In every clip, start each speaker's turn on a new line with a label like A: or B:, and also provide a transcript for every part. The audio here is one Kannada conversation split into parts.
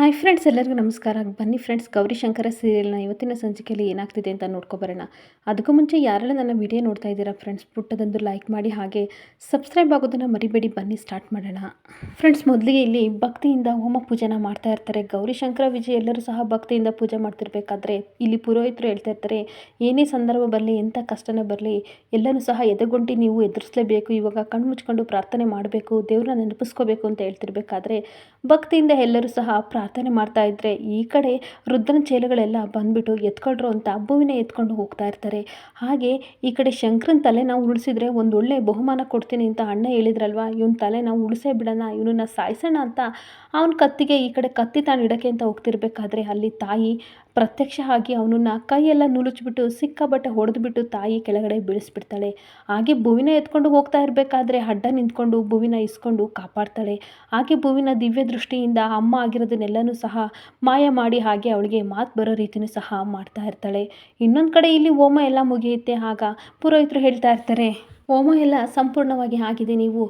A: ಹಾಯ್ ಫ್ರೆಂಡ್ಸ್, ಎಲ್ಲರಿಗೂ ನಮಸ್ಕಾರ. ಬನ್ನಿ ಫ್ರೆಂಡ್ಸ್, ಗೌರಿಶಂಕರ ಸೀರಿಯಲ್ನ ಇವತ್ತಿನ ಸಂಚಿಕೆಯಲ್ಲಿ ಏನಾಗ್ತಿದೆ ಅಂತ ನೋಡ್ಕೊಬರೋಣ. ಅದಕ್ಕೂ ಮುಂಚೆ ಯಾರೆಲ್ಲ ನನ್ನ ವಿಡಿಯೋ ನೋಡ್ತಾ ಇದ್ದೀರಾ ಫ್ರೆಂಡ್ಸ್, ಪುಟ್ಟದೊಂದು ಲೈಕ್ ಮಾಡಿ, ಹಾಗೆ ಸಬ್ಸ್ಕ್ರೈಬ್ ಆಗೋದನ್ನು ಮರಿಬೇಡಿ. ಬನ್ನಿ ಸ್ಟಾರ್ಟ್ ಮಾಡೋಣ. ಫ್ರೆಂಡ್ಸ್, ಮೊದಲಿಗೆ ಇಲ್ಲಿ ಭಕ್ತಿಯಿಂದ ಹೋಮ ಪೂಜೆನ ಮಾಡ್ತಾ ಇರ್ತಾರೆ. ಗೌರಿಶಂಕರ ವಿಜಯ್ ಎಲ್ಲರೂ ಸಹ ಭಕ್ತಿಯಿಂದ ಪೂಜೆ ಮಾಡ್ತಿರ್ಬೇಕಾದ್ರೆ ಇಲ್ಲಿ ಪುರೋಹಿತರು ಹೇಳ್ತಾ ಇರ್ತಾರೆ, ಏನೇ ಸಂದರ್ಭ ಬರಲಿ, ಎಂಥ ಕಷ್ಟನೇ ಬರಲಿ, ಎಲ್ಲನೂ ಸಹ ಎದೆಗೊಂಡು ನೀವು ಎದುರಿಸಲೇಬೇಕು. ಇವಾಗ ಕಣ್ಣು ಮುಚ್ಕೊಂಡು ಪ್ರಾರ್ಥನೆ ಮಾಡಬೇಕು, ದೇವ್ರನ್ನ ನೆನಪಿಸ್ಕೋಬೇಕು ಅಂತ ಹೇಳ್ತಿರ್ಬೇಕಾದ್ರೆ ಭಕ್ತಿಯಿಂದ ಎಲ್ಲರೂ ಸಹ ಪ್ರಾರ್ಥನೆ ಮಾಡ್ತಾ ಇದ್ದರೆ ಈ ಕಡೆ ರುದ್ರನ ಚೇಲೆಗಳೆಲ್ಲ ಬಂದ್ಬಿಟ್ಟು ಎತ್ಕೊಳ್ರು ಅಂತ ಭೂವಿನ ಎತ್ಕೊಂಡು ಹೋಗ್ತಾ ಇರ್ತಾರೆ. ಹಾಗೆ ಈ ಕಡೆ ಶಂಕರನ ತಲೆ ನಾವು ಉಳಿಸಿದ್ರೆ ಒಂದು ಒಳ್ಳೆ ಬಹುಮಾನ ಕೊಡ್ತೀನಿ ಅಂತ ಅಣ್ಣ ಹೇಳಿದ್ರಲ್ವ, ಇವನ ತಲೆ ನಾವು ಉಳಿಸೇ ಬಿಡೋಣ, ಇವನನ್ನ ಸಾಯಿಸೋಣ ಅಂತ ಅವನ ಕತ್ತಿಗೆ ಈ ಕಡೆ ಕತ್ತಿ ತಾನು ಇಡೋಕ್ಕೆ ಅಂತ ಹೋಗ್ತಿರ್ಬೇಕಾದ್ರೆ ಅಲ್ಲಿ ತಾಯಿ ಪ್ರತ್ಯಕ್ಷ ಆಗಿ ಅವನನ್ನು ಕೈಯೆಲ್ಲ ನುಲುಚ್ಬಿಟ್ಟು ಸಿಕ್ಕಾಬಟ್ಟೆ ಹೊಡೆದ್ಬಿಟ್ಟು ತಾಯಿ ಕೆಳಗಡೆ ಬೀಳಿಸ್ಬಿಡ್ತಾಳೆ. ಹಾಗೆ ಭುವಿನ ಎತ್ಕೊಂಡು ಹೋಗ್ತಾ ಇರಬೇಕಾದ್ರೆ ಅಡ್ಡ ನಿಂತ್ಕೊಂಡು ಭುವಿನ ಇಸ್ಕೊಂಡು ಕಾಪಾಡ್ತಾಳೆ. ಹಾಗೆ ಭುವಿನ ದಿವ್ಯ ದೃಷ್ಟಿಯಿಂದ ಅಮ್ಮ ಆಗಿರೋದನ್ನೆಲ್ಲನೂ ಸಹ ಮಾಯ ಮಾಡಿ ಹಾಗೆ ಅವಳಿಗೆ ಮಾತು ಬರೋ ರೀತಿಯೂ ಸಹ ಮಾಡ್ತಾ ಇರ್ತಾಳೆ. ಇನ್ನೊಂದು ಕಡೆ ಇಲ್ಲಿ ಹೋಮ ಎಲ್ಲ ಮುಗಿಯುತ್ತೆ. ಆಗ ಪುರೋಹಿತರು ಹೇಳ್ತಾ ಇರ್ತಾರೆ, ಹೋಮ ಎಲ್ಲ ಸಂಪೂರ್ಣವಾಗಿ ಆಗಿದೆ, ನೀವು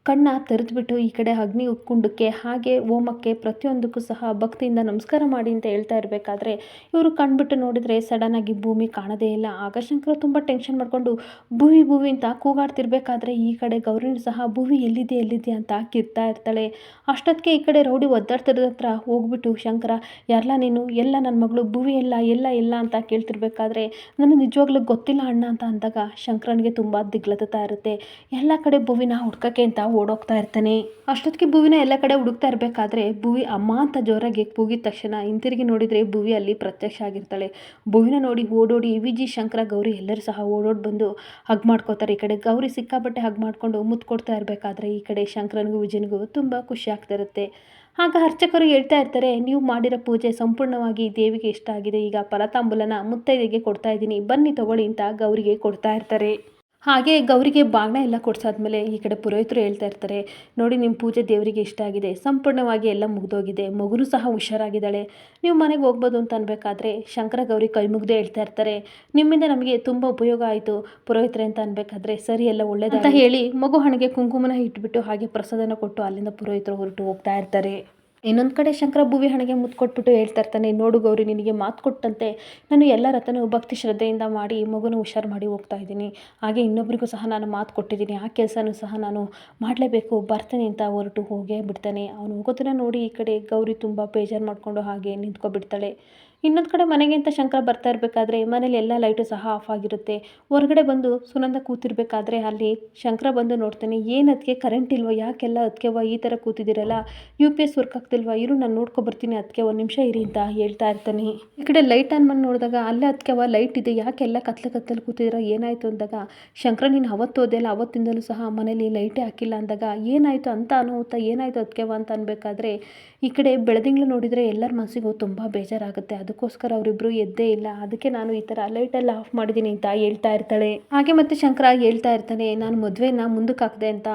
A: ಕಣ್ಣ ತೆರೆದುಬಿಟ್ಟು ಈ ಕಡೆ ಅಗ್ನಿ ಕುಂಡಕ್ಕೆ ಹಾಗೆ ಹೋಮಕ್ಕೆ ಪ್ರತಿಯೊಂದಕ್ಕೂ ಸಹ ಭಕ್ತಿಯಿಂದ ನಮಸ್ಕಾರ ಮಾಡಿ ಅಂತ ಹೇಳ್ತಾ ಇರಬೇಕಾದ್ರೆ ಇವರು ಕಣ್ಬಿಟ್ಟು ನೋಡಿದರೆ ಸಡನ್ನಾಗಿ ಭೂಮಿ ಕಾಣದೇ ಇಲ್ಲ. ಆಗ ಶಂಕರ ತುಂಬ ಟೆನ್ಷನ್ ಮಾಡಿಕೊಂಡು ಭೂವಿ ಭೂವಿ ಅಂತ ಕೂಗಾಡ್ತಿರ್ಬೇಕಾದ್ರೆ ಈ ಕಡೆ ಗೌರಿನೂ ಸಹ ಭೂವಿ ಎಲ್ಲಿದೆ ಅಂತ ಕಿರ್ತಾ ಇರ್ತಾಳೆ. ಅಷ್ಟೊತ್ತಿಗೆ ಈ ಕಡೆ ರೌಡಿ ಒದ್ದಾಡ್ತಿರೋದ್ರ ಹತ್ರ ಹೋಗ್ಬಿಟ್ಟು ಶಂಕರ, ಯಾರಲ್ಲ ನೀನು, ಎಲ್ಲ ನನ್ನ ಮಗಳು ಭೂವಿ ಎಲ್ಲ ಅಂತ ಕೇಳ್ತಿರ್ಬೇಕಾದ್ರೆ ನನಗೆ ನಿಜವಾಗ್ಲೂ ಗೊತ್ತಿಲ್ಲ ಅಣ್ಣ ಅಂತ ಅಂದಾಗ ಶಂಕರನಿಗೆ ತುಂಬ ದಿಗ್ಲತಾ ಇರುತ್ತೆ. ಎಲ್ಲ ಕಡೆ ಭೂವಿನ ಹುಡ್ಕಕ್ಕೆ ಅಂತ ಓಡೋಗ್ತಾ ಇರ್ತಾನೆ. ಅಷ್ಟೊತ್ತಿಗೆ ಭೂವಿನ ಎಲ್ಲ ಕಡೆ ಹುಡುಕ್ತಾ ಇರಬೇಕಾದ್ರೆ ಭೂವಿ ಅಮ್ಮ ಅಂತ ಜೋರಾಗಿ ಕೂಗಿದ ತಕ್ಷಣ ಹಿಂತಿರುಗಿ ನೋಡಿದರೆ ಭೂವಿ ಅಲ್ಲಿ ಪ್ರತ್ಯಕ್ಷ ಆಗಿರ್ತಾಳೆ. ಭೂವಿನ ನೋಡಿ ಓಡೋಡಿ ವಿಜಿ, ಶಂಕರ, ಗೌರಿ ಎಲ್ಲರೂ ಸಹ ಓಡೋಡಿ ಬಂದು ಹಗ್ ಮಾಡ್ಕೋತಾರೆ. ಈ ಕಡೆ ಗೌರಿ ಸಿಕ್ಕಾಬಟ್ಟೆ ಹಗ್ ಮಾಡ್ಕೊಂಡು ಮುತ್ತು ಕೊಡ್ತಾ ಇರಬೇಕಾದ್ರೆ ಈ ಕಡೆ ಶಂಕರನಿಗೂ ವಿಜಯನಿಗೂ ತುಂಬ ಖುಷಿ ಆಗ್ತಾ ಇರುತ್ತೆ. ಆಗ ಅರ್ಚಕರು ಹೇಳ್ತಾ ಇರ್ತಾರೆ, ನೀವು ಮಾಡಿರೋ ಪೂಜೆ ಸಂಪೂರ್ಣವಾಗಿ ದೇವಿಗೆ ಇಷ್ಟ ಆಗಿದೆ, ಈಗ ಫಲತಾಂಬೂಲನ ಮುತ್ತೈದೆಗೆ ಕೊಡ್ತಾ ಇದ್ದೀನಿ, ಬನ್ನಿ ತಗೊಳ್ಳಿ ಅಂತ ಗೌರಿಗೆ ಕೊಡ್ತಾ ಇರ್ತಾರೆ. ಹಾಗೆ ಗೌರಿಗೆ ಬಾಗಿನ ಎಲ್ಲ ಕೊಡ್ಸಾದ್ಮೇಲೆ ಈ ಕಡೆ ಪುರೋಹಿತರು ಹೇಳ್ತಾ ಇರ್ತಾರೆ, ನೋಡಿ ನಿಮ್ಮ ಪೂಜೆ ದೇವರಿಗೆ ಇಷ್ಟ ಆಗಿದೆ, ಸಂಪೂರ್ಣವಾಗಿ ಎಲ್ಲ ಮುಗಿದೋಗಿದೆ, ಮಗುನೂ ಸಹ ಹುಷಾರಾಗಿದ್ದಾಳೆ, ನೀವು ಮನೆಗೆ ಹೋಗ್ಬೋದು ಅಂತ ಅನ್ಬೇಕಾದ್ರೆ ಶಂಕರ ಗೌರಿ ಕೈ ಮುಗ್ದೇ ಹೇಳ್ತಾ ಇರ್ತಾರೆ, ನಿಮ್ಮಿಂದ ನಮಗೆ ತುಂಬ ಉಪಯೋಗ ಆಯಿತು ಪುರೋಹಿತರೆ ಅಂತ ಅನ್ಬೇಕಾದ್ರೆ ಸರಿ, ಎಲ್ಲ ಒಳ್ಳೇದಂತ ಹೇಳಿ ಮಗು ಹಣೆಗೆ ಕುಂಕುಮನ ಇಟ್ಬಿಟ್ಟು ಹಾಗೆ ಪ್ರಸಾದನ ಕೊಟ್ಟು ಅಲ್ಲಿಂದ ಪುರೋಹಿತರು ಹೊರಟು ಹೋಗ್ತಾ ಇರ್ತಾರೆ. ಇನ್ನೊಂದು ಕಡೆ ಶಂಕರ ಭೂವಿ ಹಣೆಗೆ ಮುತ್ತು ಕೊಟ್ಬಿಟ್ಟು ಹೇಳ್ತಾ ಇರ್ತಾನೆ, ನೋಡು ಗೌರಿ, ನಿನಗೆ ಮಾತು ಕೊಟ್ಟಂತೆ ನಾನು ಎಲ್ಲ ರಥನೂ ಭಕ್ತಿ ಶ್ರದ್ಧೆಯಿಂದ ಮಾಡಿ ಮಗುನ ಹುಷಾರು ಮಾಡಿ ಹೋಗ್ತಾ ಇದ್ದೀನಿ. ಹಾಗೆ ಇನ್ನೊಬ್ಬರಿಗೂ ಸಹ ನಾನು ಮಾತು ಕೊಟ್ಟಿದ್ದೀನಿ, ಆ ಕೆಲಸನೂ ಸಹ ನಾನು ಮಾಡಲೇಬೇಕು, ಬರ್ತೀನಿ ಅಂತ ಹೊರಟು ಹೋಗೇ ಬಿಡ್ತಾನೆ. ಅವನು ಹೋಗೋದನ್ನ ನೋಡಿ ಈ ಕಡೆ ಗೌರಿ ತುಂಬ ಬೇಜಾರು ಮಾಡಿಕೊಂಡು ಹಾಗೆ ನಿಂತ್ಕೊಬಿಡ್ತಾಳೆ. ಇನ್ನೊಂದು ಕಡೆ ಮನೆಗೆ ಅಂತ ಶಂಕರ ಬರ್ತಾ ಇರಬೇಕಾದ್ರೆ ಮನೇಲಿ ಎಲ್ಲ ಲೈಟು ಸಹ ಆಫ್ ಆಗಿರುತ್ತೆ. ಹೊರಗಡೆ ಬಂದು ಸುನಂದ ಕೂತಿರ್ಬೇಕಾದ್ರೆ ಅಲ್ಲಿ ಶಂಕರ ಬಂದು ನೋಡ್ತಾನೆ, ಏನು ಅದಕ್ಕೆ ಕರೆಂಟ್ ಇಲ್ವ, ಯಾಕೆಲ್ಲ ಅದಕ್ಕೆವ ಈ ಥರ ಕೂತಿದ್ದೀರಲ್ಲ, UPS ವರ್ಕ್ ಆಗ್ತಿಲ್ವ, ಇರು ನಾನು ನೋಡ್ಕೊಬರ್ತೀನಿ, ಅದಕ್ಕೆ ಒಂದು ನಿಮಿಷ ಇರಿ ಅಂತ ಹೇಳ್ತಾ ಇರ್ತಾನೆ. ಈ ಕಡೆ ಲೈಟ್ ಆನ್ ಮಾಡಿ ನೋಡಿದಾಗ ಅಲ್ಲೇ ಅದಕ್ಕೆವ ಲೈಟ್ ಇದೆ, ಯಾಕೆಲ್ಲ ಕತ್ತಲು ಕೂತಿದ್ದೀರ, ಏನಾಯಿತು ಅಂದಾಗ ಶಂಕರ, ನೀನು ಅವತ್ತು ಹೋದೆಲ್ಲ, ಅವತ್ತಿಂದಲೂ ಸಹ ಮನೇಲಿ ಲೈಟೇ ಹಾಕಿಲ್ಲ ಅಂದಾಗ ಏನಾಯಿತು ಅಂತ ಅನಾಹುತ, ಏನಾಯಿತು ಅದಕ್ಕೆವ ಅಂತ ಅನ್ಬೇಕಾದ್ರೆ ಈ ಕಡೆ ಬೆಳದಿಂಗ್ಳು ನೋಡಿದರೆ ಎಲ್ಲರ ಮನಸ್ಸಿಗೂ ತುಂಬ ಬೇಜಾರಾಗುತ್ತೆ. ಅದಕ್ಕೋಸ್ಕರ ಅವರಿಬ್ಬರು ಎದ್ದೇ ಇಲ್ಲ, ಅದಕ್ಕೆ ನಾನು ಈ ಥರ ಲೈಟೆಲ್ಲ ಆಫ್ ಮಾಡಿದ್ದೀನಿ ಅಂತ ಹೇಳ್ತಾ ಇರ್ತಾಳೆ. ಹಾಗೆ ಮತ್ತೆ ಶಂಕರ ಹೇಳ್ತಾ ಇರ್ತಾನೆ, ನಾನು ಮದುವೆನ ಮುಂದಕ್ಕೆ ಹಾಕಿದೆ ಅಂತ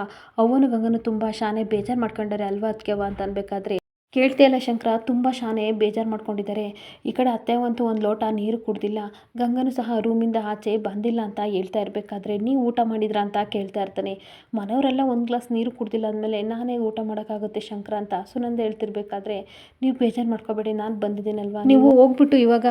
A: ಅವನು ಗಂಗನು ತುಂಬ ಶಾನೆ ಬೇಜಾರು ಮಾಡ್ಕೊಂಡಾರೆ ಅಲ್ವಾ ಅದಕ್ಕೆವ ಅಂತ ಅನ್ಬೇಕಾದ್ರೆ, ಕೇಳ್ತಿಯಲ್ಲ ಶಂಕರ, ತುಂಬ ಶಾನೆ ಬೇಜಾರು ಮಾಡ್ಕೊಂಡಿದ್ದಾರೆ. ಈ ಕಡೆ ಅತ್ತೆವಂತೂ ಒಂದು ಲೋಟ ನೀರು ಕುಡ್ದಿಲ್ಲ, ಗಂಗನೂ ಸಹ ರೂಮಿಂದ ಆಚೆ ಬಂದಿಲ್ಲ ಅಂತ ಹೇಳ್ತಾ ಇರಬೇಕಾದ್ರೆ ನೀವು ಊಟ ಮಾಡಿದ್ರಾ ಅಂತ ಕೇಳ್ತಾ ಇರ್ತಾನೆ. ಮನೆಯವರೆಲ್ಲ ಒಂದು ಗ್ಲಾಸ್ ನೀರು ಕುಡ್ದಿಲ್ಲ ಅಂದಮೇಲೆ ನಾನೇ ಊಟ ಮಾಡೋಕ್ಕಾಗುತ್ತೆ ಶಂಕರ ಅಂತ ಸುನಂದ ಹೇಳ್ತಿರ್ಬೇಕಾದ್ರೆ, ನೀವು ಬೇಜಾರು ಮಾಡ್ಕೋಬೇಡಿ, ನಾನು ಬಂದಿದ್ದೀನಲ್ವಾ, ನೀವು ಹೋಗ್ಬಿಟ್ಟು ಇವಾಗ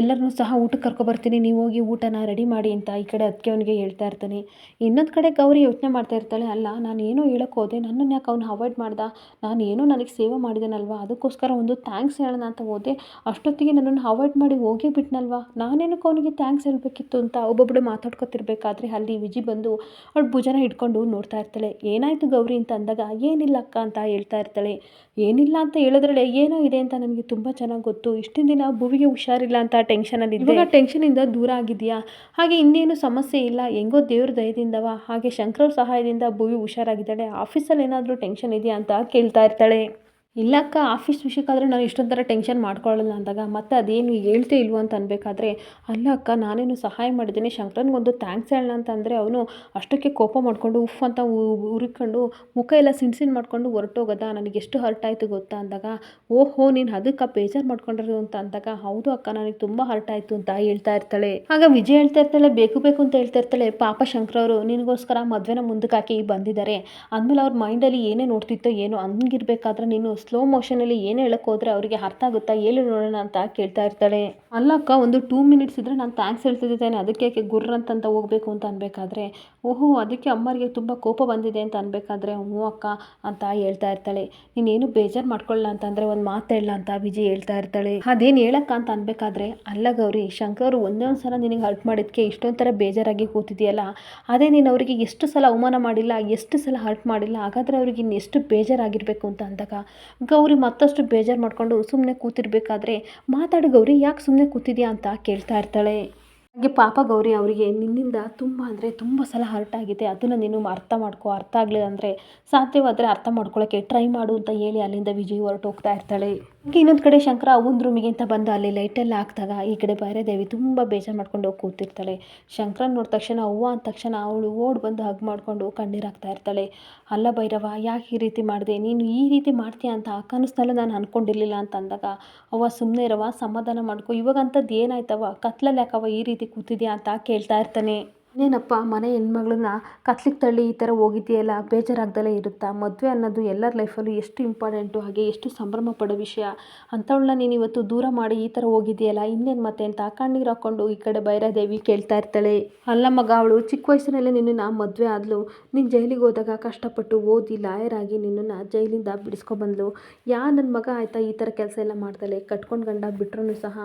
A: ಎಲ್ಲರನ್ನೂ ಸಹ ಊಟಕ್ಕೆ ಕರ್ಕೊಬರ್ತೀನಿ, ನೀವು ಹೋಗಿ ಊಟನ ರೆಡಿ ಮಾಡಿ ಅಂತ ಈ ಕಡೆ ಅದಕ್ಕೆ ಅವನಿಗೆ ಹೇಳ್ತಾ ಇರ್ತಾನೆ. ಇನ್ನೊಂದು ಕಡೆ ಗೌರಿ ಯೋಚನೆ ಮಾಡ್ತಾ ಇರ್ತಾಳೆ, ಅಲ್ಲ ನಾನು ಏನೋ ಹೇಳೋಕ್ಕೆ ಹೋದೆ, ನನ್ನನ್ನು ಯಾಕೆ ಅವ್ನು ಅವಾಯ್ಡ್ ಮಾಡ್ದ, ನಾನು ಏನೋ ನನಗೆ ಸೇವೆ ಮಾಡಿದ್ದೇನೆ ಅಲ್ವಾ, ಅದಕ್ಕೋಸ್ಕರ ಒಂದು ಥ್ಯಾಂಕ್ಸ್ ಹೇಳೋಣ ಅಂತ ಹೋದೆ, ಅಷ್ಟೊತ್ತಿಗೆ ನನ್ನನ್ನು ಅವಾಯ್ಡ್ ಮಾಡಿ ಹೋಗೇ ಬಿಟ್ನಲ್ವಾ, ನಾನೇನಕ್ಕೆ ಅವನಿಗೆ ಥ್ಯಾಂಕ್ಸ್ ಹೇಳಬೇಕಿತ್ತು ಅಂತ ಒಬ್ಬೊಬ್ಬಳು ಮಾತಾಡ್ಕೊತಿರ್ಬೇಕಾದ್ರೆ ಅಲ್ಲಿ ವಿಜಿ ಬಂದು ಅವಳು ಭುಜನ ಹಿಡ್ಕೊಂಡು ನೋಡ್ತಾ ಇರ್ತಾಳೆ. ಏನಾಯಿತು ಗೌರಿ ಅಂತ ಅಂದಾಗ ಏನಿಲ್ಲ ಅಕ್ಕ ಅಂತ ಹೇಳ್ತಾ ಇರ್ತಾಳೆ. ಏನಿಲ್ಲ ಅಂತ ಹೇಳಿದ್ರಳೆ ಏನೋ ಇದೆ ಅಂತ ನನಗೆ ತುಂಬ ಚೆನ್ನಾಗಿ ಗೊತ್ತು, ಇಷ್ಟಿನ ದಿನ ಭುವಿಗೆ ಹುಷಾರಿಲ್ಲ ಅಂತ ಟೆನ್ಷನಲ್ಲಿ ಇವಾಗ ಟೆನ್ಷನಿಂದ ದೂರ ಆಗಿದೆಯಾ, ಹಾಗೆ ಇನ್ನೇನು ಸಮಸ್ಯೆ ಇಲ್ಲ, ಹೆಂಗೋ ದೇವ್ರ ದಯದಿಂದವ, ಹಾಗೆ ಶಂಕರವ್ರ ಸಹಾಯದಿಂದ ಭುವಿ ಹುಷಾರಾಗಿದ್ದಾಳೆ, ಆಫೀಸಲ್ಲಿ ಏನಾದರೂ ಟೆನ್ಷನ್ ಇದೆಯಾ ಅಂತ ಕೇಳ್ತಾ ಇರ್ತಾಳೆ. ಇಲ್ಲ ಅಕ್ಕ, ಆಫೀಸ್ ವಿಷಯಕ್ಕಾದರೆ ನಾನು ಇಷ್ಟೊಂದು ಥರ ಟೆನ್ಷನ್ ಮಾಡ್ಕೊಳ್ಳಲ್ಲ ಅಂದಾಗ ಮತ್ತೆ ಅದೇನು ಹೇಳ್ತೇ ಇಲ್ವೋ ಅಂತ ಅನ್ಬೇಕಾದ್ರೆ, ಅಲ್ಲ ಅಕ್ಕ ನಾನೇನು ಸಹಾಯ ಮಾಡಿದ್ದೀನಿ, ಶಂಕರನ್ಗೊಂದು ಥ್ಯಾಂಕ್ಸ್ ಹೇಳೋಣ ಅಂತ ಅಂದರೆ ಅವನು ಅಷ್ಟಕ್ಕೆ ಕೋಪ ಮಾಡಿಕೊಂಡು ಉಫ್ ಅಂತ ಉರಿಕೊಂಡು ಮುಖ ಎಲ್ಲ ಸಿಣ್ಸಿಣ್ ಮಾಡಿಕೊಂಡು ಹೊರಟೋಗೋದ, ನನಗೆ ಎಷ್ಟು ಹರ್ಟ್ ಆಯಿತು ಗೊತ್ತಾ ಅಂದಾಗ, ಓಹೋ ನೀನು ಅದಕ್ಕೆ ಬೇಜಾರು ಮಾಡ್ಕೊಂಡಿರೋದು ಅಂತ ಅಂದಾಗ, ಹೌದು ಅಕ್ಕ ನನಗೆ ತುಂಬ ಹರ್ಟ್ ಆಯಿತು ಅಂತ ಹೇಳ್ತಾ ಇರ್ತಾಳೆ. ಆಗ ವಿಜಯ್ ಹೇಳ್ತಾ ಇರ್ತಾಳೆ, ಬೇಕು ಅಂತ ಹೇಳ್ತಾ ಇರ್ತಾಳೆ, ಪಾಪ ಶಂಕರವರು ನಿನಗೋಸ್ಕರ ಮದುವೆನ ಮುಂದಕ್ಕೆ ಹಾಕಿ ಬಂದಿದ್ದಾರೆ ಅಂದಮೇಲೆ ಅವ್ರ ಮೈಂಡಲ್ಲಿ ಏನೇ ನೋಡ್ತಿತ್ತೋ ಏನೋ, ಹಂಗಿರ್ಬೇಕಾದ್ರೆ ನೀನು ಸ್ಲೋ ಮೋಷನಲ್ಲಿ ಏನು ಹೇಳಕ್ಕೆ ಹೋದರೆ ಅವರಿಗೆ ಅರ್ಥ ಆಗುತ್ತಾ ಹೇಳಿ ನೋಡೋಣ ಅಂತ ಕೇಳ್ತಾ ಇರ್ತಾಳೆ. ಅಲ್ಲಕ್ಕ ಒಂದು 2 ಮಿನಿಟ್ಸ್ ಇದ್ದರೆ ನಾನು ಥ್ಯಾಂಕ್ಸ್ ಹೇಳ್ತಿದ್ದೇನೆ, ಅದಕ್ಕೆ ಯಾಕೆ ಗುರ್ರ ಅಂತಂತ ಹೋಗಬೇಕು ಅಂತ ಅನ್ಬೇಕಾದ್ರೆ, ಓಹೋ ಅದಕ್ಕೆ ಅಮ್ಮರಿಗೆ ತುಂಬ ಕೋಪ ಬಂದಿದೆ ಅಂತ ಅನ್ಬೇಕಾದ್ರೆ, ಹ್ಞೂ ಅಕ್ಕ ಅಂತ ಹೇಳ್ತಾ ಇರ್ತಾಳೆ. ನೀನೇನು ಬೇಜಾರು ಮಾಡ್ಕೊಳ್ಳ ಅಂತಂದರೆ ಒಂದು ಮಾತು ಹೇಳಲ್ಲ ಅಂತ ವಿಜಯ್ ಹೇಳ್ತಾ ಇರ್ತಾಳೆ. ಅದೇನು ಹೇಳಕ್ಕ ಅಂತ ಅನ್ಬೇಕಾದ್ರೆ, ಅಲ್ಲ ಗೌರಿ, ಶಂಕರ್ ಒಂದೇ ಒಂದು ಸಲ ನಿನಗೆ ಹರ್ಟ್ ಮಾಡಿದ್ಕೆ ಇಷ್ಟೊಂದು ಥರ ಬೇಜಾರಾಗಿ ಕೂತಿದೆಯಲ್ಲ, ಅದೇ ನೀನು ಅವರಿಗೆ ಎಷ್ಟು ಸಲ ಅವಮಾನ ಮಾಡಿಲ್ಲ, ಎಷ್ಟು ಸಲ ಹರ್ಟ್ ಮಾಡಿಲ್ಲ, ಹಾಗಾದರೆ ಅವ್ರಿಗೆ ಇನ್ನೆಷ್ಟು ಬೇಜಾರಾಗಿರಬೇಕು ಅಂತ ಅಂದಾಗ ಗೌರಿ ಮತ್ತಷ್ಟು ಬೇಜಾರು ಮಾಡಿಕೊಂಡು ಸುಮ್ಮನೆ ಕೂತಿರ್ಬೇಕಾದ್ರೆ, ಮಾತಾಡು ಗೌರಿ, ಯಾಕೆ ಸುಮ್ಮನೆ ಕೂತಿದ್ಯಾ ಅಂತ ಕೇಳ್ತಾ ಇರ್ತಾಳೆ. ಹಾಗೆ ಪಾಪ ಗೌರಿ ಅವರಿಗೆ ನಿನ್ನಿಂದ ತುಂಬ ಅಂದರೆ ತುಂಬ ಸಲ ಹರ್ಟ್ ಆಗಿದೆ, ಅದನ್ನು ನೀನು ಅರ್ಥ ಮಾಡ್ಕೊ, ಅರ್ಥ ಆಗಲಿಲ್ಲ ಅಂದರೆ ಸಾಧ್ಯವಾದರೆ ಅರ್ಥ ಮಾಡ್ಕೊಳ್ಳೋಕ್ಕೆ ಟ್ರೈ ಮಾಡು ಅಂತ ಹೇಳಿ ಅಲ್ಲಿಂದ ವಿಜಯ್ ಹೊರಟೋಗ್ತಾ ಇರ್ತಾಳೆ. ಹಾಗೆ ಇನ್ನೊಂದು ಕಡೆ ಶಂಕರ ಅವನ ರೂಮಿಗೆ ಅಂತ ಬಂದು ಅಲ್ಲಿ ಲೈಟೆಲ್ಲ ಹಾಕಿದಾಗ ಈ ಕಡೆ ಭೈರದೇವಿ ತುಂಬ ಬೇಜಾರು ಮಾಡ್ಕೊಂಡು ಹೋಗಿ ಕೂತಿರ್ತಾಳೆ. ಶಂಕರನ್ ನೋಡಿದ ತಕ್ಷಣ ಅವ್ವ ಅಂದ ತಕ್ಷಣ ಅವಳು ಓಡ್ ಬಂದು ಹಗ್ ಮಾಡಿಕೊಂಡು ಕಣ್ಣೀರಾಗ್ತಾ ಇರ್ತಾಳೆ. ಅಲ್ಲ ಭೈರವ, ಯಾಕೆ ಈ ರೀತಿ ಮಾಡಿದೆ, ನೀನು ಈ ರೀತಿ ಮಾಡ್ತೀಯ ಅಂತ ಕನಸ್ನಲ್ಲೂ ನಾನು ಅಂದ್ಕೊಂಡಿರಲಿಲ್ಲ ಅಂತ ಅಂದಾಗ, ಅವ್ವ ಸುಮ್ಮನೆ ಇರವ, ಸಮಾಧಾನ ಮಾಡ್ಕೊ, ಇವಾಗಂಥದ್ದು ಏನಾಯ್ತವ, ಕತ್ಲಲ್ಲಿ ಯಾಕವ ಈ ರೀತಿ ಕೂತಿದ್ಯಾ ಅಂತ ಕೇಳ್ತಾ ಇರ್ತಾನೆ. ಇನ್ನೇನಪ್ಪ, ಮನೆ ಹೆಣ್ಮಗಳನ್ನ ಕತ್ಲಿಗೆ ತಳ್ಳಿ ಈ ಥರ ಹೋಗಿದೆಯಲ್ಲ, ಬೇಜಾರಾಗ್ದಲೇ ಇರುತ್ತಾ? ಮದುವೆ ಅನ್ನೋದು ಎಲ್ಲರ ಲೈಫಲ್ಲೂ ಎಷ್ಟು ಇಂಪಾರ್ಟೆಂಟು, ಹಾಗೆ ಎಷ್ಟು ಸಂಭ್ರಮ ಪಡೋ ವಿಷಯ, ಅಂಥವಳನ್ನ ನೀನು ಇವತ್ತು ದೂರ ಮಾಡಿ ಈ ಥರ ಹೋಗಿದೆಯಲ್ಲ, ಇನ್ನೇನು ಮತ್ತೆ ಅಂತ ಕಣ್ಣೀರು ಹಾಕ್ಕೊಂಡು ಈ ಕಡೆ ಭೈರದೇವಿ ಕೇಳ್ತಾ ಇರ್ತಾಳೆ. ಅಲ್ಲ ಮಗ, ಅವಳು ಚಿಕ್ಕ ವಯಸ್ಸಿನಲ್ಲೇ ನಿನ್ನನ್ನು ಮದುವೆ ಆದಳು, ನೀನು ಜೈಲಿಗೆ ಹೋದಾಗ ಕಷ್ಟಪಟ್ಟು ಓದಿ ಲಾಯರ್ ಆಗಿ ನಿನ್ನನ್ನು ಜೈಲಿಂದ ಬಿಡಿಸ್ಕೊಬಂದ್ಲು. ನನ್ನ ಮಗ ಆಯಿತಾ ಈ ಥರ ಕೆಲಸ ಎಲ್ಲ ಮಾಡ್ತಾಳೆ, ಕಟ್ಕೊಂಡು ಗಂಡ ಬಿಟ್ರೂ ಸಹ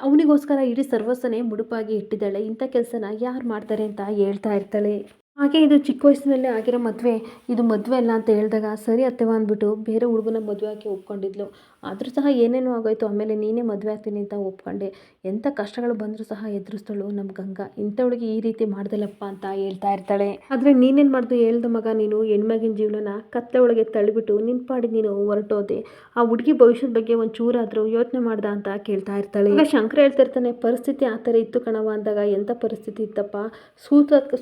A: ಅವನಿಗೋಸ್ಕರ ಇಡೀ ಸರ್ವಸ್ವನೇ ಮುಡುಪಾಗಿ ಇಟ್ಟಿದ್ದಾಳೆ, ಇಂಥ ಕೆಲಸನ ಯಾರು ಮಾಡ್ತಾರೆ ಅಂತ ಹೇಳ್ತಾ ಇರ್ತಾಳೆ. ಹಾಗೆ ಇದು ಚಿಕ್ಕ ವಯಸ್ಸಿನಲ್ಲೇ ಆಗಿರೋ ಮದುವೆ, ಇದು ಮದುವೆ ಅಲ್ಲ ಅಂತ ಹೇಳಿದಾಗ ಸರಿ ಅತ್ತೆವ ಅಂದ್ಬಿಟ್ಟು ಬೇರೆ ಹುಡುಗನ ಮದುವೆ ಆಗಿ ಒಪ್ಕೊಂಡಿದ್ಲು. ಆದರೂ ಸಹ ಏನೇನೋ ಆಗೋಯ್ತು, ಆಮೇಲೆ ನೀನೇ ಮದುವೆ ಆಗ್ತೀನಿ ಅಂತ ಒಪ್ಕೊಂಡೆ, ಎಂಥ ಕಷ್ಟಗಳು ಬಂದರೂ ಸಹ ಎದುರಿಸ್ತಳು ನಮ್ಮ ಗಂಗಾ, ಇಂಥವಳಿಗೆ ಈ ರೀತಿ ಮಾಡ್ದಲ್ಲಪ್ಪ ಅಂತ ಹೇಳ್ತಾ ಇರ್ತಾಳೆ. ಆದರೆ ನೀನೇನು ಮಾಡ್ದು ಹೇಳ್ದ ಮಗ, ನೀನು ಹೆಣ್ಮಗಿನ ಜೀವನನ ಕತ್ತೆ ಒಳಗೆ ತಳ್ಳಿಬಿಟ್ಟು ನಿನ್ನ ಪಾಡಿ ನೀನು ಹೊರಟೋದೆ, ಆ ಹುಡುಗಿ ಭವಿಷ್ಯದ ಬಗ್ಗೆ ಒಂದು ಚೂರಾದರೂ ಯೋಚನೆ ಮಾಡ್ದ ಅಂತ ಕೇಳ್ತಾ ಇರ್ತಾಳೆ. ಈಗ ಶಂಕರ ಹೇಳ್ತಾ ಇರ್ತಾನೆ, ಪರಿಸ್ಥಿತಿ ಆ ಥರ ಇತ್ತು ಕಣವ ಅಂದಾಗ, ಎಂಥ ಪರಿಸ್ಥಿತಿ ಇತ್ತಪ್ಪ,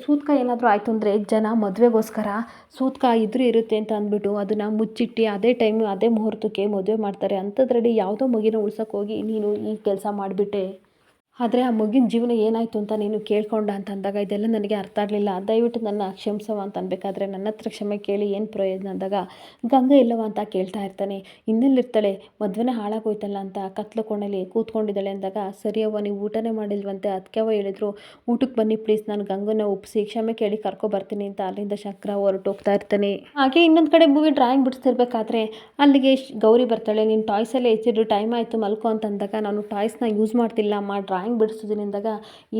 A: ಸೂತ್ಕ ಏನಾದರೂ ಆಯಿತು ಅಂದರೆ ಜನ ಮದುವೆಗೋಸ್ಕರ ಸೂತ್ಕ ಇದ್ರೂ ಇರುತ್ತೆ ಅಂತ ಅಂದ್ಬಿಟ್ಟು ಅದನ್ನು ಮುಚ್ಚಿಟ್ಟು ಅದೇ ಟೈಮು ಅದೇ ಮುಹೂರ್ತಕ್ಕೆ ಮದುವೆ ಮಾಡ್ತಾರೆ, ಅಂಥದ್ರಲ್ಲಿ ಯಾವುದೋ ಮಗಿನ ಉಳ್ಸೋಕೆ ಹೋಗಿ ನೀನು ಈ ಕೆಲಸ ಮಾಡಿಬಿಟ್ಟೆ, ಆದರೆ ಆ ಮಗಿನ ಜೀವನ ಏನಾಯಿತು ಅಂತ ನೀನು ಕೇಳ್ಕೊಂಡ ಅಂತ ಅಂದಾಗ, ಇದೆಲ್ಲ ನನಗೆ ಅರ್ಥ ಆಗಲಿಲ್ಲ, ದಯವಿಟ್ಟು ನನ್ನ ಕ್ಷಮಿಸವ ಅಂತ ಅನ್ಬೇಕಾದ್ರೆ, ನನ್ನ ಹತ್ರ ಕ್ಷಮೆ ಕೇಳಿ ಏನು ಪ್ರಯೋಜನ ಅಂದಾಗ, ಗಂಗಾ ಇಲ್ಲವ ಅಂತ ಕೇಳ್ತಾ ಇರ್ತಾನೆ. ಇನ್ನೆಲ್ಲಿರ್ತಾಳೆ, ಮದುವೆನೇ ಹಾಳಾಗೋಯ್ತಲ್ಲ ಅಂತ ಕತ್ಲು ಕೋಣೆಯಲ್ಲಿ ಕೂತ್ಕೊಂಡಿದ್ದಾಳೆ ಅಂದಾಗ, ಸರಿ ಅವ್ವ ನೀವು ಊಟನೇ ಮಾಡಿಲ್ವಂತೆ, ಅದಕ್ಕೆ ಅವ್ವ ಹೇಳಿದ್ರು ಊಟಕ್ಕೆ ಬನ್ನಿ ಪ್ಲೀಸ್, ನಾನು ಗಂಗನ ಒಪ್ಪಿಸಿ ಕ್ಷಮೆ ಕೇಳಿ ಕರ್ಕೊಬರ್ತೀನಿ ಅಂತ ಅಲ್ಲಿಂದ ಶಂಕರ ಹೊರಟೋಗ್ತಾ ಇರ್ತಾನೆ. ಹಾಗೆ ಇನ್ನೊಂದು ಕಡೆ ಮೂವಿ ಡ್ರಾಯಿಂಗ್ ಬಿಡಿಸ್ತಿರ್ಬೇಕಾದ್ರೆ ಅಲ್ಲಿಗೆ ಗೌರಿ ಬರ್ತಾಳೆ. ನೀನು ಟಾಯ್ಸಲ್ಲೇ ಹೆಚ್ಚಿದ್ರು, ಟೈಮ್ ಆಯಿತು ಮಲ್ಕೊ ಅಂತ ಅಂದಾಗ, ನಾನು ಟಾಯ್ಸ್ನ ಯೂಸ್ ಮಾಡ್ತಿಲ್ಲ ಅಮ್ಮ, ಡ್ರಾಯಿಂಗ್ ಬಿಡಿಸ್ತಿದ್ದೀನಿ ಅಂದಾಗ,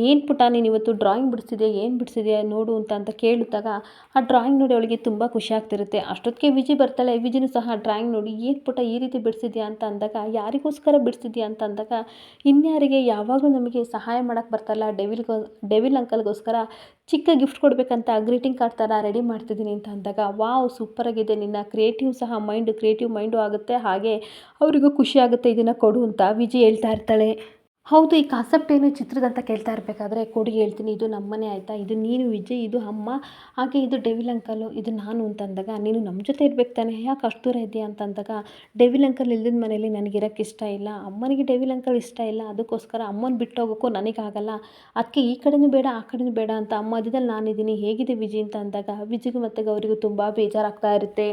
A: ಏನು ಪುಟ ನೀನು ಇವತ್ತು ಡ್ರಾಯಿಂಗ್ ಬಿಡಿಸಿದ್ಯಾ, ಏನು ಬಿಡಿಸಿದ್ಯಾ ನೋಡು ಅಂತ ಕೇಳಿದಾಗ, ಆ ಡ್ರಾಯಿಂಗ್ ನೋಡಿ ಅವಳಿಗೆ ತುಂಬ ಖುಷಿ ಆಗ್ತಿರುತ್ತೆ. ಅಷ್ಟೊತ್ತಿಗೆ ವಿಜಿ ಬರ್ತಾಳೆ. ವಿಜಿನೂ ಸಹ ಡ್ರಾಯಿಂಗ್ ನೋಡಿ, ಏನು ಪುಟ ಈ ರೀತಿ ಬಿಡಿಸಿದ್ಯಾ ಅಂತ ಅಂದಾಗ, ಯಾರಿಗೋಸ್ಕರ ಬಿಡಿಸಿದ್ಯಾ ಅಂತ ಅಂದಾಗ, ಇನ್ಯಾರಿಗೆ, ಯಾವಾಗಲೂ ನಮಗೆ ಸಹಾಯ ಮಾಡೋಕ್ಕೆ ಬರ್ತಾರಲ್ಲ ಡೆವಿಲ್ ಅಂಕಲ್ಗೋಸ್ಕರ ಚಿಕ್ಕ ಗಿಫ್ಟ್ ಕೊಡಬೇಕಂತ ಗ್ರೀಟಿಂಗ್ ಕಾರ್ಡ್ ಥರ ರೆಡಿ ಮಾಡ್ತಿದ್ದೀನಿ ಅಂತ ಅಂದಾಗ, ವಾವ್ ಸೂಪರಾಗಿದೆ, ನಿನ್ನ ಕ್ರಿಯೇಟಿವ್ ಮೈಂಡು ಆಗುತ್ತೆ, ಹಾಗೆ ಅವರಿಗೂ ಖುಷಿ ಆಗುತ್ತೆ ಇದನ್ನು ಕೊಡು ಅಂತ ವಿಜಿ ಹೇಳ್ತಾ ಇರ್ತಾಳೆ. ಹೌದು, ಈ ಕಾನ್ಸೆಪ್ಟ್ ಏನು ಚಿತ್ರದಂತ ಕೇಳ್ತಾ ಇರಬೇಕಾದ್ರೆ, ಕೊಡಿ ಹೇಳ್ತೀನಿ, ಇದು ನಮ್ಮನೆ ಆಯಿತಾ, ಇದು ನೀನು ವಿಜಯ್, ಇದು ಅಮ್ಮ, ಹಾಗೆ ಇದು ಡೆವಿಲ್ ಅಂಕಲು, ಇದು ನಾನು ಅಂತ ಅಂದಾಗ, ನೀನು ನಮ್ಮ ಜೊತೆ ಇರ್ಬೇಕು ತಾನೆ, ಯಾಕೆ ಅಷ್ಟು ದೂರ ಇದೆಯಾ ಅಂತ ಅಂದಾಗ, ಡೆವಿಲ್ ಅಂಕಲ್ ಇಲ್ದಿದ್ದ ಮನೇಲಿ ನನಗಿರೋಕ್ಕೆ ಇಷ್ಟ ಇಲ್ಲ, ಅಮ್ಮನಿಗೆ ಡೆವಿಲ್ ಅಂಕಲ್ ಇಷ್ಟ ಇಲ್ಲ, ಅದಕ್ಕೋಸ್ಕರ ಅಮ್ಮನ ಬಿಟ್ಟು ಹೋಗೋಕ್ಕೂ ನನಗಾಗಲ್ಲ, ಅದಕ್ಕೆ ಈ ಕಡೆನೂ ಬೇಡ ಆ ಕಡೆನೂ ಬೇಡ ಅಂತ ಅಮ್ಮ ಮಧ್ಯದಲ್ಲಿ ನಾನಿದ್ದೀನಿ, ಹೇಗಿದೆ ವಿಜಯ್ ಅಂತ ಅಂದಾಗ, ವಿಜಿಗೂ ಮತ್ತು ಗೌರಿಗೂ ತುಂಬ ಬೇಜಾರಾಗ್ತಾ ಇರುತ್ತೆ.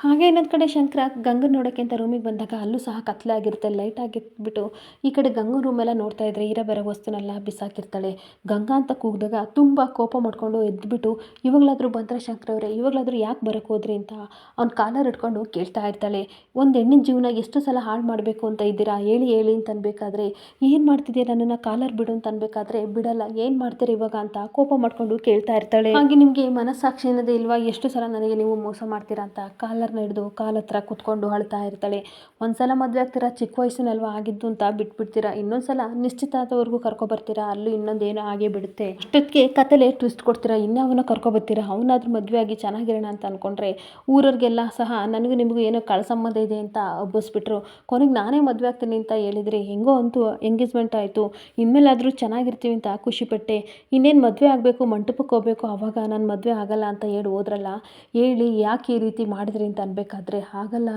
A: ಹಾಗೆ ಇನ್ನೊಂದು ಕಡೆ ಶಂಕರ ಗಂಗನ ನೋಡೋಕ್ಕೆ ಅಂತ ರೂಮಿಗೆ ಬಂದಾಗ ಅಲ್ಲೂ ಸಹ ಕತ್ಲೆ ಆಗಿರುತ್ತೆ. ಲೈಟ್ ಆಗಿಟ್ಬಿಟ್ಟು ಈ ಕಡೆ ಗಂಗನ ರೂಮೆಲ್ಲ ನೋಡ್ತಾ ಇದ್ರೆ ಇರೋ ಬೇರೆ ವಸ್ತುನೆಲ್ಲ ಬಿಸಾಕಿರ್ತಾಳೆ. ಗಂಗಾ ಅಂತ ಕೂಗಿದಾಗ ತುಂಬ ಕೋಪ ಮಾಡ್ಕೊಂಡು ಎದ್ದುಬಿಟ್ಟು, ಇವಾಗಲಾದರೂ ಬಂದರೆ ಶಂಕರ ಅವರೇ, ಇವಾಗಲಾದರೂ ಯಾಕೆ ಬರೋಕ್ಕೆ ಹೋದ್ರಿ ಅಂತ ಅವ್ನ ಕಾಲರ್ ಹಿಡ್ಕೊಂಡು ಕೇಳ್ತಾ ಇರ್ತಾಳೆ. ಒಂದು ಹೆಣ್ಣಿನ ಜೀವನ ಎಷ್ಟು ಸಲ ಹಾಳು ಮಾಡಬೇಕು ಅಂತ ಇದ್ದೀರಾ, ಹೇಳಿ ಹೇಳಿ ಅಂತ ಅನ್ಬೇಕಾದ್ರೆ, ಏನು ಮಾಡ್ತಿದ್ದೀರಾ, ನನ್ನನ್ನು ಕಾಲರ್ ಬಿಡು ಅಂತ ಅನ್ಬೇಕಾದ್ರೆ ಬಿಡಲ್ಲ, ಏನು ಮಾಡ್ತೀರಾ ಇವಾಗ ಅಂತ ಕೋಪ ಮಾಡ್ಕೊಂಡು ಕೇಳ್ತಾ ಇರ್ತಾಳೆ. ಹಾಗೆ ನಿಮಗೆ ಮನಸ್ಸಾಕ್ಷಿ ಅನ್ನೋದೇ ಇಲ್ವಾ, ಎಷ್ಟು ಸಲ ನನಗೆ ನೀವು ಮೋಸ ಮಾಡ್ತೀರಾ ಅಂತ ಕಾಲರ್ನ ಹಿಡಿದು ಕಾಲ ಹತ್ರ ಕೂತ್ಕೊಂಡು ಅಳ್ತಾ ಇರ್ತಾಳೆ. ಒಂದ್ಸಲ ಮದುವೆ ಆಗ್ತೀರಾ, ಚಿಕ್ಕ ವಯಸ್ಸಿನಲ್ವಾ ಆಗಿದ್ದು ಅಂತ ಬಿಟ್ಬಿಡ್ತೀರಾ, ಇನ್ನೊಂದ್ಸಲ ನಿಶ್ಚಿತಾರ್ಥವರೆಗೂ ಕರ್ಕೊಬರ್ತೀರಾ, ಅಲ್ಲೂ ಇನ್ನೊಂದೇನೋ ಆಗೇ ಬಿಡುತ್ತೆ. ಅಷ್ಟೊತ್ತಿಗೆ ಕತೆಲೆ ಟ್ವಿಸ್ಟ್ ಕೊಡ್ತೀರಾ, ಇನ್ಯಾವನ್ನ ಕರ್ಕೊಬರ್ತೀರಾ, ಅವನಾದ್ರೂ ಮದುವೆ ಆಗಿ ಚೆನ್ನಾಗಿರೋಣ ಅಂತ ಅಂದ್ಕೊಂಡ್ರೆ ಊರವ್ರಿಗೆಲ್ಲ ಸಹ ನನಗೂ ನಿಮಗೂ ಏನೋ ಕಳ ಸಂಬಂಧ ಇದೆ ಅಂತ ಹಬ್ಬಿಸ್ಬಿಟ್ರು. ಕೊನೆಗೆ ನಾನೇ ಮದುವೆ ಆಗ್ತೀನಿ ಅಂತ ಹೇಳಿದರೆ, ಹೆಂಗೋ ಅಂತೂ ಎಂಗೇಜ್ಮೆಂಟ್ ಆಯಿತು, ಇನ್ಮೇಲಾದರೂ ಚೆನ್ನಾಗಿರ್ತೀವಿ ಅಂತ ಖುಷಿಪಟ್ಟೆ, ಇನ್ನೇನು ಮದುವೆ ಆಗಬೇಕು, ಮಂಟಪಕ್ಕೆ ಹೋಗಬೇಕು, ಆವಾಗ ನಾನು ಮದುವೆ ಆಗಲ್ಲ ಅಂತ ಹೇಳಿ ಹೋದ್ರಲ್ಲ, ಹೇಳಿ ಯಾಕೆ ಈ ರೀತಿ ಮಾಡಿದ್ರಿ ಅಂತ ಅನ್ಬೇಕಾದ್ರೆ, ಹಾಗಲ್ಲ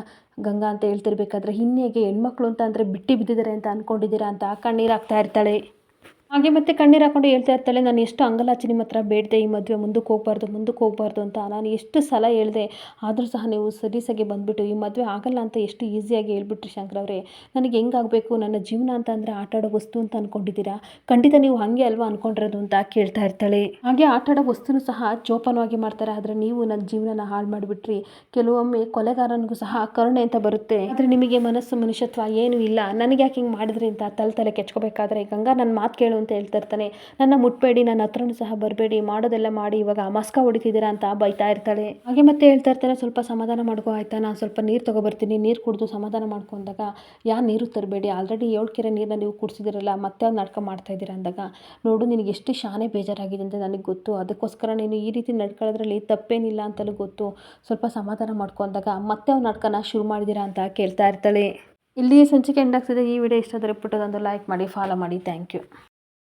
A: ಗಂಗಾ ಅಂತ ಹೇಳ್ತಿರ್ಬೇಕಾದ್ರೆ, ಇನ್ನೇಗೆ ಹೆಣ್ಮಕ್ಳು ಅಂತ ಅಂದರೆ ಬಿಟ್ಟು ಬಿದ್ದಿದ್ದಾರೆ ಅಂತ ಅಂದ್ಕೊಂಡಿದ್ದೀರಾ ಅಂತ ಕಣ್ಣೀರಾಗ್ತಾ ಇರ್ತಾಳೆ. ಹಾಗೆ ಮತ್ತೆ ಕಣ್ಣೀರು ಹಾಕೊಂಡು ಹೇಳ್ತಾ ಇರ್ತಾಳೆ, ನಾನು ಎಷ್ಟು ಅಂಗಲಾಚಿ ನಿಮ್ಮ ಹತ್ರ ಬೇಡಿದೆ ಈ ಮದುವೆ ಮುಂದಕ್ಕೆ ಹೋಗಬಾರ್ದು ಅಂತ. ನಾನು ಎಷ್ಟು ಸಲ ಹೇಳಿದೆ, ಆದರೂ ಸಹ ನೀವು ಸಲೀಸಾಗಿ ಬಂದುಬಿಟ್ಟು ಈ ಮದುವೆ ಆಗಲ್ಲ ಅಂತ ಎಷ್ಟು ಈಸಿಯಾಗಿ ಹೇಳ್ಬಿಟ್ರಿ ಶಂಕರ್ ಅವರೇ. ನನಗೆ ಹೆಂಗಾಗಬೇಕು, ನನ್ನ ಜೀವನ ಅಂತ ಅಂದರೆ ಆಟ ಆಡೋ ವಸ್ತು ಅಂತ ಅಂದ್ಕೊಂಡಿದ್ದೀರಾ? ಖಂಡಿತ ನೀವು ಹಾಗೆ ಅಲ್ವಾ ಅಂದ್ಕೊಂಡಿರೋದು ಅಂತ ಕೇಳ್ತಾ ಇರ್ತಾಳೆ. ಹಾಗೆ ಆಟ ಆಡೋ ವಸ್ತುನೂ ಸಹ ಜೋಪಾನವಾಗಿ ಮಾಡ್ತಾರೆ, ಆದರೆ ನೀವು ನನ್ನ ಜೀವನನ ಹಾಳು ಮಾಡಿಬಿಟ್ರಿ. ಕೆಲವೊಮ್ಮೆ ಕೊಲೆಗಾರನಿಗೂ ಸಹ ಕರುಣೆ ಅಂತ ಬರುತ್ತೆ, ಆದರೆ ನಿಮಗೆ ಮನಸ್ಸು ಮನುಷ್ಯತ್ವ ಏನೂ ಇಲ್ಲ. ನನಗೆ ಯಾಕೆ ಹಿಂಗೆ ಮಾಡಿದ್ರಿ ಅಂತ ತಲೆ ಕೆಚ್ಕೋಬೇಕಾದ್ರೆ ಗಂಗಾ ನನ್ನ ಮಾತು ಕೇಳು ಅಂತ ಹೇಳ್ತಾ ಇರ್ತಾನೆ. ನನ್ನ ಮುಟ್ಬೇಡಿ, ನನ್ನ ಹತ್ರನೂ ಸಹ ಬರಬೇಡಿ, ಮಾಡೋದೆಲ್ಲ ಮಾಡಿ ಇವಾಗ ಮಸ್ಕ ಹೊಡಿತಿದ್ದೀರಾ ಅಂತ ಬೈತಾ ಇರ್ತಾಳೆ. ಹಾಗೆ ಮತ್ತೆ ಹೇಳ್ತಾ ಇರ್ತಾನೆ, ಸ್ವಲ್ಪ ಸಮಾಧಾನ ಮಾಡ್ಕೋ ಆಯ್ತಾ, ನಾನು ಸ್ವಲ್ಪ ನೀರು ತೊಗೊಬರ್ತೀನಿ, ನೀರು ಕುಡಿದು ಸಮಾಧಾನ ಮಾಡ್ಕೊಂಡಾಗ, ಯಾರು ನೀರು ತರಬೇಡಿ, ಆಲ್ರೆಡಿ 7 ಕೆರೆ ನೀರನ್ನ ನೀವು ಕುಡಿಸಿದಿರಲ್ಲ, ಮತ್ತೆ ಒಂದು ನಾಟಕ ಮಾಡ್ತಾ ಇದ್ದೀರಾ ಅಂದಾಗ, ನೋಡು ನಿನಗೆ ಎಷ್ಟು ಶಾನೆ ಬೇಜಾರಾಗಿದೆ ಅಂತ ನನಗೆ ಗೊತ್ತು, ಅದಕ್ಕೋಸ್ಕರ ನೀನು ಈ ರೀತಿ ನಡ್ಕೊಳ್ಳೋದ್ರಲ್ಲಿ ತಪ್ಪೇನಿಲ್ಲ ಅಂತಲೂ ಗೊತ್ತು, ಸ್ವಲ್ಪ ಸಮಾಧಾನ ಮಾಡ್ಕೊಂಡಾಗ ಮತ್ತೆ ಒಂದು ನಾಟಕನ ಶುರು ಮಾಡಿದ್ದೀರಾ ಅಂತ ಕೇಳ್ತಾ ಇರ್ತಾಳೆ. ಇಲ್ಲಿಯೇ ಸಂಚಿಕೆ ಎಂಡ್ ಆಗ್ತಿದೆ. ಈ ವಿಡಿಯೋ ಇಷ್ಟ ಆದರೆ ಪುಟ್ಟದೊಂದು ಲೈಕ್ ಮಾಡಿ, ಫಾಲೋ ಮಾಡಿ. Thank you.